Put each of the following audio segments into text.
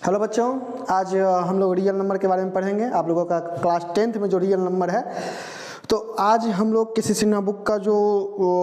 Hello बच्चों, आज हम लोग रियल नंबर के बारे में पढ़ेंगे। आप लोगों का क्लास 10th में जो रियल नंबर है, तो आज हम लोग किसी सिन्हा बुक का जो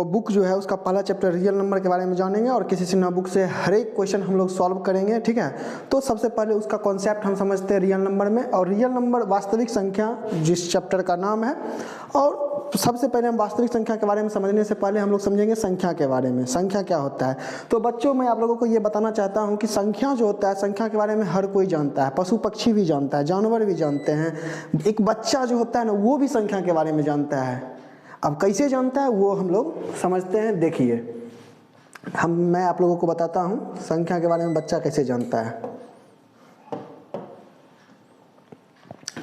बुक जो है उसका पहला चैप्टर रियल नंबर के बारे में जानेंगे और किसी सिन्हा बुक से हर एक क्वेश्चन हम लोग सॉल्व करेंगे। ठीक है, तो सबसे पहले उसका कॉन्सेप्ट हम समझते हैं रियल नंबर में। और रियल नंबर वास्तविक संख्या जिस चैप्टर का नाम है। और सबसे पहले हम वास्तविक संख्या के बारे में समझने से पहले हम लोग समझेंगे संख्या के बारे में। संख्या क्या होता है? तो बच्चों, मैं आप लोगों को ये बताना चाहता हूँ कि संख्या जो होता है, संख्या के बारे में हर कोई जानता है, पशु पक्षी भी जानता है, जानवर भी जानते हैं। एक बच्चा जो होता है ना, वो भी संख्या के बारे में जानता है। अब कैसे जानता है वो हम लोग समझते हैं। देखिए, मैं आप लोगों को बताता हूँ संख्या के बारे में बच्चा कैसे जानता है।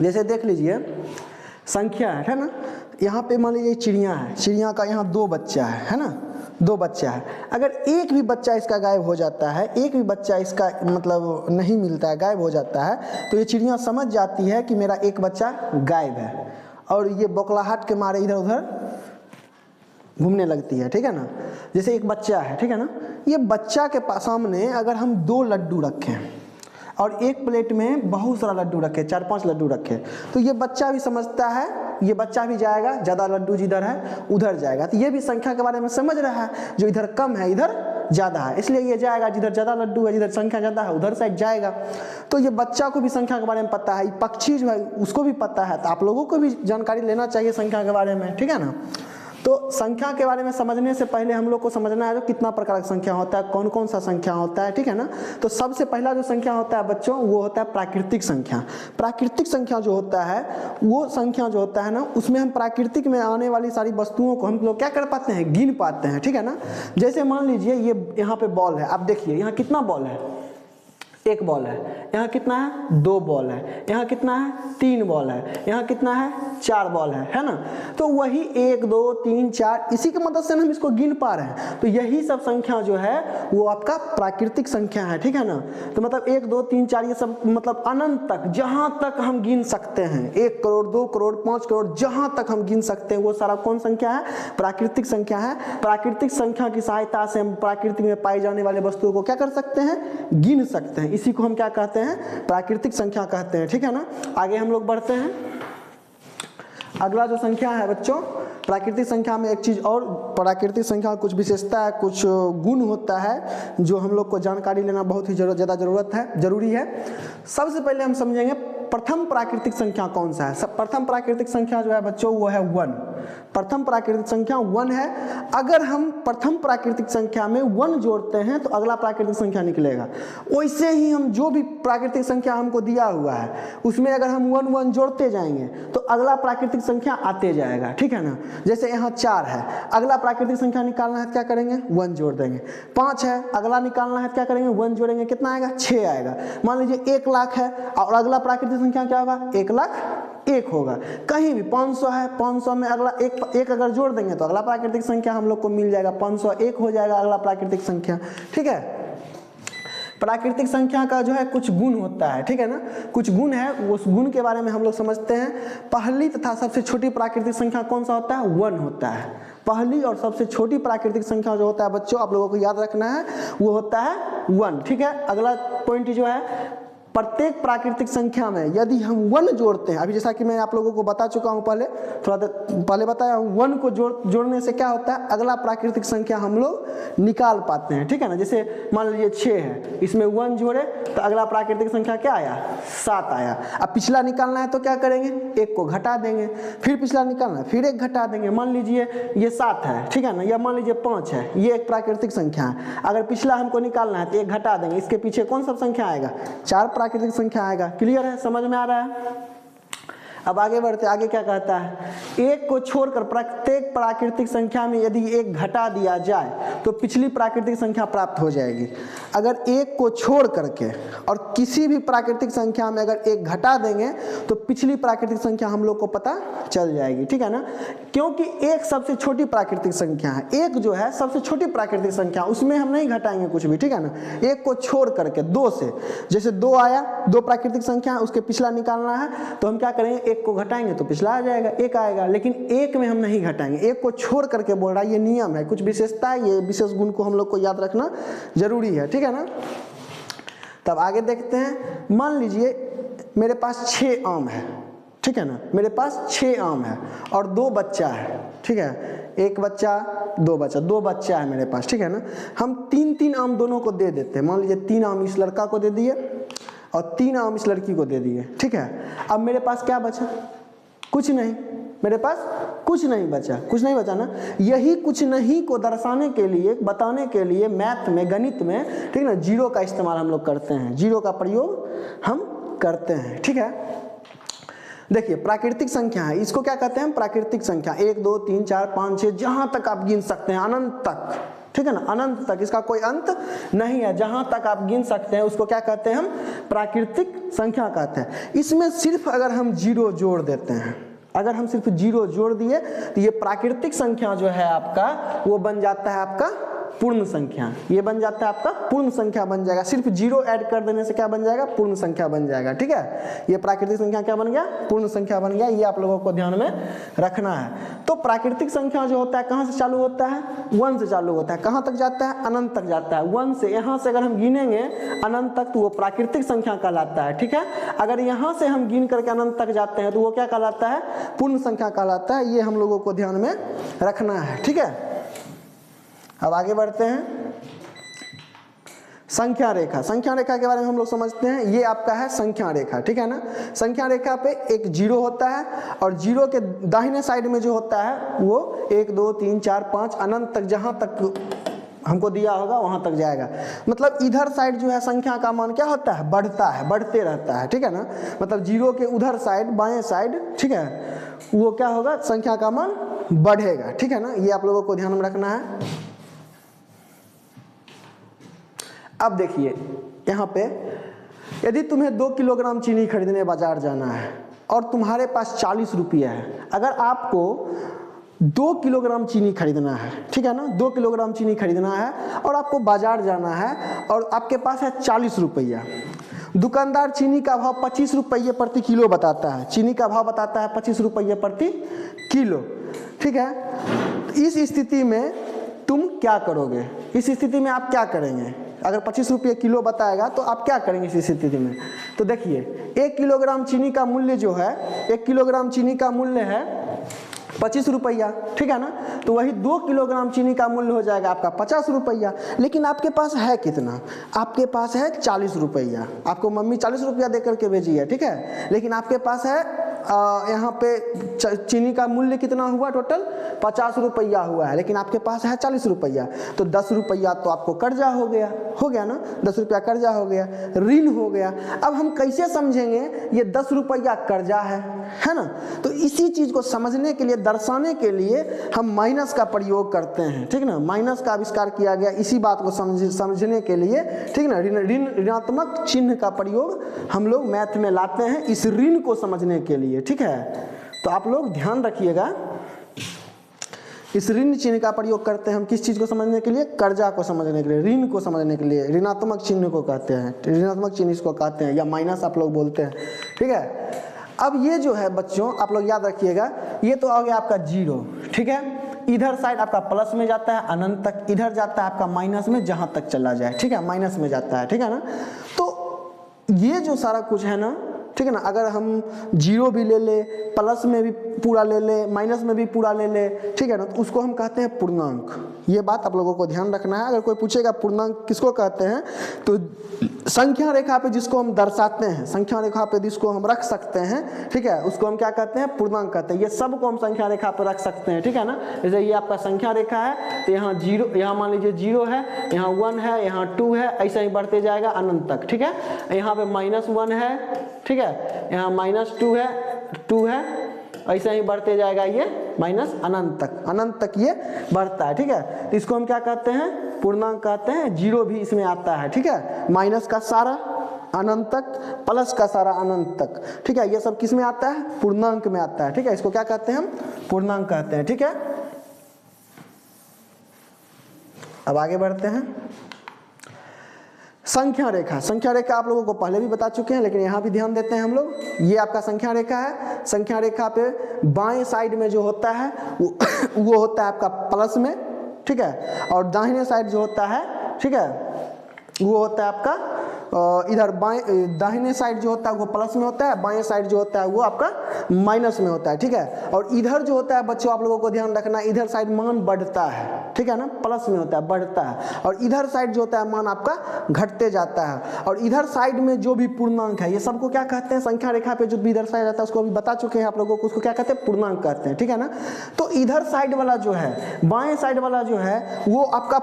जैसे देख लीजिए, संख्या है ना, यहाँ पे मान लीजिए चिड़िया है, चिड़िया का यहाँ दो बच्चा है ना, दो बच्चा है। अगर एक भी बच्चा इसका गायब हो जाता है, एक भी बच्चा इसका मतलब नहीं मिलता है, गायब हो जाता है, तो ये चिड़िया समझ जाती है कि मेरा एक बच्चा गायब है और ये बौखलाहट के मारे इधर उधर घूमने लगती है। ठीक है ना, जैसे एक बच्चा है, ठीक है ना, ये बच्चा के सामने अगर हम दो लड्डू रखें और एक प्लेट में बहुत सारा लड्डू रखे, 4-5 लड्डू रखे, तो ये बच्चा भी समझता है, ये बच्चा भी जाएगा, ज़्यादा लड्डू जिधर है उधर जाएगा। तो ये भी संख्या के बारे में समझ रहा है, जो इधर कम है इधर ज़्यादा है, इसलिए ये जाएगा, जिधर ज़्यादा लड्डू है, जिधर संख्या ज़्यादा है उधर साइड जाएगा। तो ये बच्चा को भी संख्या के बारे में पता है, पक्षी जो है उसको भी पता है। तो आप लोगों को भी जानकारी लेना चाहिए संख्या के बारे में। ठीक है ना, तो संख्या के बारे में समझने से पहले हम लोग को समझना है जो कितना प्रकार का संख्या होता है, कौन कौन सा संख्या होता है। ठीक है ना, तो सबसे पहला जो संख्या होता है बच्चों, वो होता है प्राकृतिक संख्या। प्राकृतिक संख्या जो होता है, वो संख्या जो होता है ना, उसमें हम प्राकृतिक में आने वाली सारी वस्तुओं को हम लोग क्या कर पाते हैं, गिन पाते हैं। ठीक है ना, जैसे मान लीजिए ये यहाँ पे बॉल है, आप देखिए यहाँ कितना बॉल है, एक बॉल है। यहाँ कितना है, 2 बॉल है। यहाँ कितना है, 3 बॉल है। यहाँ कितना है, 4 बॉल है ना। तो वही 1 2 3 4, इसी की मदद से हम इसको गिन पा रहे हैं। तो यही सब संख्या जो है वो आपका प्राकृतिक संख्या है। ठीक है ना, तो मतलब 1 2 3 4 ये सब मतलब अनंत तक, जहां तक हम गिन सकते हैं, 1 करोड़ 2 करोड़ 5 करोड़, जहां तक हम गिन सकते हैं, वो सारा कौन संख्या है, प्राकृतिक संख्या है। प्राकृतिक संख्या की सहायता से हम प्रकृति में पाई जाने वाले वस्तुओं को क्या कर सकते हैं, गिन सकते हैं। इसी को हम क्या कहते हैं, प्राकृतिक संख्या कहते हैं। ठीक है ना, आगे हम लोग बढ़ते हैं। अगला जो संख्या है बच्चों, प्राकृतिक संख्या में एक चीज और, प्राकृतिक संख्या में कुछ विशेषता है, कुछ गुण होता है जो हम लोग को जानकारी लेना बहुत ही ज़्यादा जरूरी है। सबसे पहले हम समझेंगे प्रथम प्राकृतिक संख्या कौन सा है। प्रथम प्राकृतिक संख्या जो है बच्चों वो है 1। प्रथम प्राकृतिक संख्या 1 है। अगर हम प्रथम प्राकृतिक संख्या में 1 जोड़ते हैं तो अगला प्राकृतिक संख्या निकलेगा। वैसे ही हम जो भी प्राकृतिक संख्या हमको दिया हुआ है उसमें अगर हम 1 1 जोड़ते जाएंगे तो अगला प्राकृतिक संख्या आते जाएगा। ठीक है ना, जैसे यहाँ 4 है, अगला प्राकृतिक संख्या निकालना है, क्या करेंगे, 1 जोड़ देंगे। 5 है, अगला निकालना है, क्या करेंगे, 1 जोड़ेंगे, कितना आएगा, 6 आएगा। मान लीजिए 1 लाख है और अगला प्राकृतिक संख्या क्या होगा, 1 लाख 1 होगा। कहीं भी 500 है, 500 में अगला एक अगर जोड़ देंगे तो अगला प्राकृतिक संख्या हम लोग को मिल जाएगा, 501 हो जाएगा अगला प्राकृतिक संख्या। ठीक है, प्राकृतिक संख्या का जो है कुछ गुण होता है। ठीक है ना, कुछ गुण है, उस गुण के बारे में हम लोग समझते हैं। पहली तथा सबसे छोटी प्राकृतिक संख्या कौन सा होता है, 1 होता है। पहली और सबसे छोटी प्राकृतिक संख्या जो होता है बच्चों, आप लोगों को याद रखना है, वो होता है 1। ठीक है, अगला पॉइंट जो है, प्रत्येक प्राकृतिक संख्या में यदि हम 1 जोड़ते हैं, अभी जैसा कि मैं आप लोगों को बता चुका हूं, थोड़ा पहले बताया हूं, 1 को जोड़ने से क्या होता है, अगला प्राकृतिक संख्या हम लोग निकाल पाते हैं। ठीक है ना, जैसे मान लीजिए 6 है, इसमें 1 जोड़े तो अगला प्राकृतिक संख्या क्या आया, 7 आया। अब पिछला निकालना है तो क्या करेंगे, 1 को घटा देंगे, फिर पिछला निकालना है, फिर 1 घटा देंगे। मान लीजिए ये 7 है, ठीक है ना, या मान लीजिए 5 है, ये एक प्राकृतिक संख्या है। अगर पिछला हमको निकालना है तो 1 घटा देंगे, इसके पीछे कौन सा संख्या आएगा, 4 प्राकृतिक संख्या आएगा। क्लियर है, समझ में आ रहा है। अब आगे बढ़ते, आगे क्या कहता है, 1 को छोड़कर प्रत्येक प्राकृतिक संख्या में यदि 1 घटा दिया जाए तो पिछली प्राकृतिक संख्या प्राप्त हो जाएगी। अगर 1 को छोड़ करके और किसी भी प्राकृतिक संख्या में अगर 1 घटा देंगे तो पिछली प्राकृतिक संख्या हम लोग को पता चल जाएगी। ठीक है ना, क्योंकि 1 सबसे छोटी प्राकृतिक संख्या है। 1 जो है सबसे छोटी प्राकृतिक संख्या, उसमें हम नहीं घटाएंगे कुछ भी। ठीक है ना, 1 को छोड़ करके 2 से, जैसे 2 आया, 2 प्राकृतिक संख्या है, उसके पिछला निकालना है तो हम क्या करेंगे, 1 को घटाएंगे तो पिछला आ जाएगा, 1 आएगा। लेकिन 1 में हम नहीं घटाएंगे, 1 को छोड़ करके बोल रहा है, ये नियम है, कुछ विशेषता है, ये विशेष गुण को हम लोग को याद रखना जरूरी है। ठीक है ना, तब आगे देखते हैं, मान लीजिए मेरे पास 6 आम है, ठीक है ना, मेरे पास 6 आम है और 2 बच्चा है, ठीक है, 1 बच्चा 2 बच्चा, 2 बच्चा है मेरे पास, ठीक है ना। हम 3-3 आम दोनों को दे देते हैं, मान लीजिए 3 आम इस लड़का को दे दिए और 3 आम इस लड़की को दे दिए, ठीक है। अब मेरे पास क्या बचा? कुछ नहीं, मेरे पास कुछ नहीं बचा, कुछ नहीं बचा ना। यही कुछ नहीं को दर्शाने के लिए, बताने के लिए मैथ में, गणित में, ठीक है ना, जीरो का इस्तेमाल हम लोग करते हैं, जीरो का प्रयोग हम करते हैं, ठीक है। देखिए प्राकृतिक संख्या है, इसको क्या कहते हैं? प्राकृतिक संख्या। 1 2 3 4 5 6 जहां तक आप गिन सकते हैं, अनंत तक, ठीक है ना, अनंत तक, इसका कोई अंत नहीं है, जहां तक आप गिन सकते हैं उसको क्या कहते हैं हम? प्राकृतिक संख्या कहते हैं। इसमें सिर्फ अगर हम जीरो जोड़ देते हैं, अगर हम सिर्फ जीरो जोड़ दिए तो ये प्राकृतिक संख्या जो है आपका, वो बन जाता है आपका पूर्ण संख्या, ये बन जाता है आपका पूर्ण संख्या बन जाएगा। सिर्फ जीरो ऐड कर देने से क्या बन जाएगा? पूर्ण संख्या बन जाएगा, ठीक है। ये प्राकृतिक संख्या क्या बन गया? पूर्ण संख्या बन गया। ये आप लोगों को ध्यान में रखना है। तो प्राकृतिक संख्या जो होता है कहाँ से चालू होता है? 1 से चालू होता है। कहाँ तक जाता है? अनंत तक जाता है। 1 से, यहाँ से अगर हम गिनेंगे अनंत तक तो वो प्राकृतिक संख्या कहलाता है, ठीक है। अगर यहाँ से हम गिन करके अनंत तक जाते हैं तो वो क्या कहलाता है? पूर्ण संख्या कहलाता है। ये हम लोगों को ध्यान में रखना है, ठीक है। अब आगे बढ़ते हैं, संख्या रेखा। संख्या रेखा के बारे में हम लोग समझते हैं। ये आपका है संख्या रेखा, ठीक है ना। संख्या रेखा पे एक जीरो होता है और जीरो के दाहिने साइड में जो होता है वो 1 2 3 4 5 अनंत तक, जहां तक हमको दिया होगा वहां तक जाएगा। मतलब इधर साइड जो है संख्या का मान क्या होता है? बढ़ता है, बढ़ते रहता है, ठीक है ना। मतलब जीरो के उधर साइड, बाएं साइड, ठीक है, वो क्या होगा? संख्या का मान बढ़ेगा, ठीक है ना। ये आप लोगों को ध्यान में रखना है। अब देखिए यहाँ पे, यदि तुम्हें 2 किलोग्राम चीनी खरीदने बाजार जाना है और तुम्हारे पास 40 रुपया है, अगर आपको 2 किलोग्राम चीनी खरीदना है, ठीक है ना, 2 किलोग्राम चीनी खरीदना है और आपको बाजार जाना है और आपके पास है 40 रुपया। दुकानदार चीनी का भाव 25 रुपये प्रति किलो बताता है, चीनी का भाव बताता है 25 रुपये प्रति किलो, ठीक है। इस स्थिति में तुम क्या करोगे? इस स्थिति में आप क्या करेंगे? अगर 25 रुपये किलो बताएगा तो आप क्या करेंगे इस स्थिति में? तो देखिए 1 किलोग्राम चीनी का मूल्य जो है, 1 किलोग्राम चीनी का मूल्य है 25 रुपया, ठीक है ना। तो वही 2 किलोग्राम चीनी का मूल्य हो जाएगा आपका 50 रुपया। लेकिन आपके पास है कितना? आपके पास है 40 रुपया। आपको मम्मी 40 रुपया दे करके भेजी है, ठीक है। लेकिन आपके पास है यहाँ पे चीनी का मूल्य कितना हुआ? टोटल 50 रुपया हुआ है, लेकिन आपके पास है 40 रुपया। तो 10 रुपया तो आपको कर्जा हो गया ना, 10 रुपया कर्जा हो गया, ऋण हो गया। अब हम कैसे समझेंगे ये 10 रुपया कर्जा है ना। तो इसी चीज को समझने के लिए, दर्शाने के लिए हम माइनस का प्रयोग करते हैं, ठीक ना। माइनस का आविष्कार किया गया इसी बात को समझने के लिए, ठीक ना। ऋणात्मक चिन्ह का प्रयोग हम लोग मैथ में लाते हैं इस ऋण को समझने के लिए, ठीक है। तो आप लोग ध्यान रखिएगा, इस ऋण चिन्ह का प्रयोग करते हैं हम किस चीज को समझने के लिए? कर्जा को समझने के लिए, ऋण को समझने के लिए। ऋणात्मक चिन्ह को कहते हैं, ऋणात्मक चिन्ह इसको कहते हैं, या माइनस आप लोग बोलते हैं, ठीक है। अब ये जो है बच्चों, आप लोग याद रखिएगा, ये तो आ गया आपका जीरो, ठीक है। इधर साइड आपका प्लस में जाता है अनंत तक, इधर जाता है आपका माइनस में, जहां तक चला जाए, ठीक है, माइनस में जाता है, ठीक है ना। तो ये जो सारा कुछ है ना, ठीक है ना, अगर हम जीरो भी ले ले, प्लस में भी पूरा ले ले, माइनस में भी पूरा ले ले, ठीक है ना, तो उसको हम कहते हैं पूर्णांक। ये बात आप लोगों को ध्यान रखना है। अगर कोई पूछेगा पूर्णांक किसको कहते हैं, तो संख्या रेखा पे जिसको हम दर्शाते हैं, संख्या रेखा पे जिसको हम रख सकते हैं, ठीक है, उसको हम क्या कहते हैं? पूर्णांक कहते हैं। ये सब को हम संख्या रेखा पे रख सकते हैं, ठीक है ना। जैसे ये आपका संख्या रेखा है, तो यहाँ जीरो, यहाँ मान लीजिए जीरो है, यहाँ 1 है, यहाँ 2 है, ऐसा ही बढ़ते जाएगा अनंत तक, ठीक है। यहाँ पे -1 है, ठीक है, यहाँ -2 है, 2 है, ऐसा ही बढ़ते जाएगा ये माइनस अनंत तक, अनंत तक ये बढ़ता है, ठीक है। तो इसको हम क्या कहते हैं? पूर्णांक कहते हैं। जीरो भी इसमें आता है, ठीक है, माइनस का सारा अनंत तक, प्लस का सारा अनंत तक, ठीक है। ये सब किस में आता है? पूर्णांक में आता है, ठीक है। इसको क्या कहते हैं हम? पूर्णांक कहते हैं, ठीक है। अब आगे बढ़ते हैं, संख्या रेखा। संख्या रेखा आप लोगों को पहले भी बता चुके हैं, लेकिन यहाँ भी ध्यान देते हैं हम लोग। ये आपका संख्या रेखा है। संख्या रेखा पे बाएं साइड में जो होता है वो होता है आपका प्लस में, ठीक है, और दाहिने साइड जो होता है, ठीक है, वो होता है आपका इधर बाएं दाहिने साइड जो होता है वो प्लस में होता है, बाएं साइड जो होता है वो आपका माइनस में होता है, ठीक है। और इधर जो होता है बच्चों आप लोगों को ध्यान रखना, इधर साइड मान बढ़ता है, ठीक है ना, प्लस में होता है, बढ़ता है। और इधर साइड जो होता है मान आपका घटते जाता है। और इधर साइड में जो भी पूर्णांक है ये सबको क्या कहते हैं, संख्या रेखा पे जो भी दर्शाया जाता है उसको अभी बता चुके हैं आप लोगों को, उसको क्या कहते हैं, पूर्णांक कहते हैं, ठीक है ना। तो इधर साइड वाला जो है, बाएं साइड वाला जो है वो आपका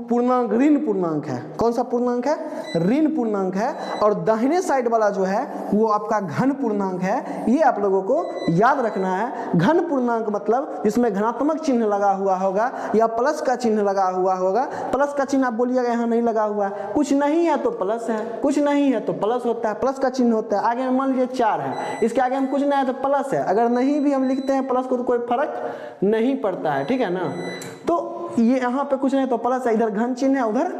पूर्णांक ऋण पूर्णांक है। कौन सा पूर्णांक है, ऋण पूर्णांक है। और दाहिने साइड वाला जो है वो आपका घन पूर्णांक है। ये आप लोगों को याद रखना है। घन पूर्णांक मतलब जिसमें धनात्मक चिन्ह लगा हुआ होगा या प्लस का चिन्ह लगा हुआ होगा। प्लस का चिन्ह आप बोलिएगा यहाँ नहीं लगा हुआ है, कुछ नहीं है तो प्लस है, कुछ नहीं है तो प्लस होता है, प्लस का चिन्ह होता है। आगे में मान लीजिए 4 है, इसके आगे हम कुछ नहीं है तो प्लस है। अगर नहीं भी हम लिखते हैं प्लस को तो कोई फर्क नहीं पड़ता है, ठीक है ना। तो ये यहाँ पे कुछ नहीं तो प्लस है, इधर घन चिन्ह है, उधर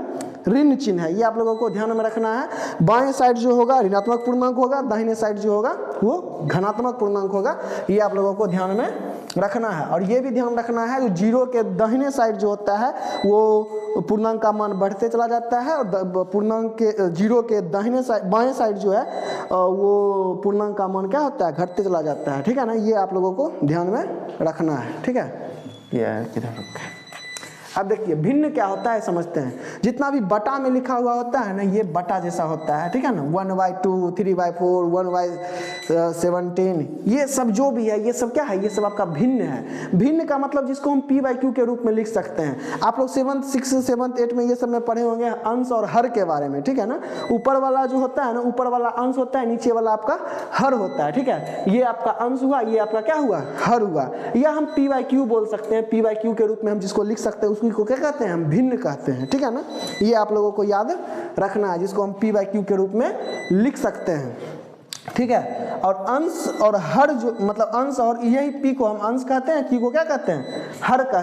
ऋण चिन्ह है। ये आप लोगों को ध्यान में रखना है। बाएं साइड जो होगा ऋणात्मक पूर्णांक होगा, दाहिने साइड जो होगा वो धनात्मक पूर्णांक होगा। ये आप लोगों को ध्यान में रखना है। और ये भी ध्यान रखना है जो जीरो के दाहिने साइड जो होता है वो पूर्णांक का मान बढ़ते चला जाता है, और पूर्णांक के जीरो के दाहिने साइड बाएं साइड जो है वो पूर्णांक का मान क्या होता है, घटते चला जाता है, ठीक है ना। ये आप लोगों को ध्यान में रखना है, ठीक है। ये किधर रखा है। अब देखिए भिन्न क्या होता है समझते हैं। जितना भी बटा में लिखा हुआ होता है ना ये बटा जैसा होता है, ठीक है ना। 1/2, 3/4, 1/17, ये सब जो भी है ये सब क्या है, ये सब आपका भिन्न है। भिन्न का मतलब जिसको हम p/q के रूप में लिख सकते हैं। आप लोग 7th 6th 7th 8th में ये सब में पढ़े होंगे अंश और हर के बारे में, ठीक है ना। ऊपर वाला जो होता है ना, ऊपर वाला अंश होता है, नीचे वाला आपका हर होता है, ठीक है। ये आपका अंश हुआ, ये आपका क्या हुआ, हर हुआ। या हम p/q बोल सकते हैं, p/q के रूप में हम जिसको लिख सकते हैं को क्या कहते हैं, हम भिन्न कहते हैं, ठीक है ना। ये आप लोगों को याद रखना है, जिसको हम p/q के रूप में लिख सकते हैं, ठीक है। और अंश और हर जो मतलब अंश और यही p को हम अंश कहते हैं, q को क्या कहते हैं, हर कहते हैं।